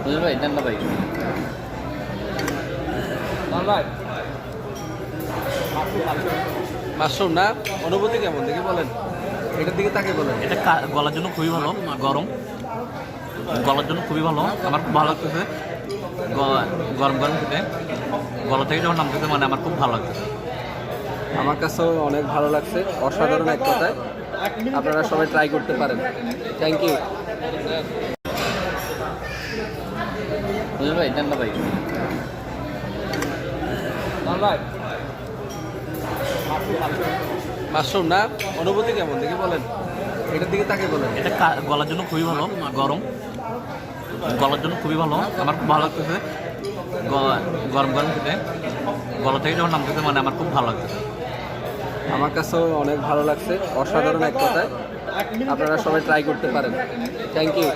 বুঝলেন ভাই, দেন না ভাই। মাশরুম না, অনুভূতি কেমন দেখি বলেন, এটার দিকে তাকে বলেন। এটা গলার জন্য খুবই ভালো, গরম গলার জন্য খুবই ভালো, আমার খুব ভালো লাগতেছে। গরম গরম খেতে গলা থেকে যখন নামতেছে মানে আমার খুব ভালো লাগতেছে। আমার কাছেও অনেক ভালো লাগছে, অসাধারণ এক কথায়। আপনারা সবাই ট্রাই করতে পারেন। Thank you. বুঝলেন ভাই, দেন না ভাই। মাশরুম না, অনুভূতি কেমন দেখি বলেন, এটার দিকে তাকে বলেন। এটা গলার জন্য খুবই ভালো, গরম গলার জন্য খুবই ভালো, আমার খুব ভালো লাগতেছে। গরম গরম খেতে গলা থেকে যখন নামতেছে মানে আমার খুব ভালো লাগতেছে। আমার কাছেও অনেক ভালো লাগছে, অসাধারণ এক কথায়। আপনারা সবাই ট্রাই করতে পারেন। Thank you.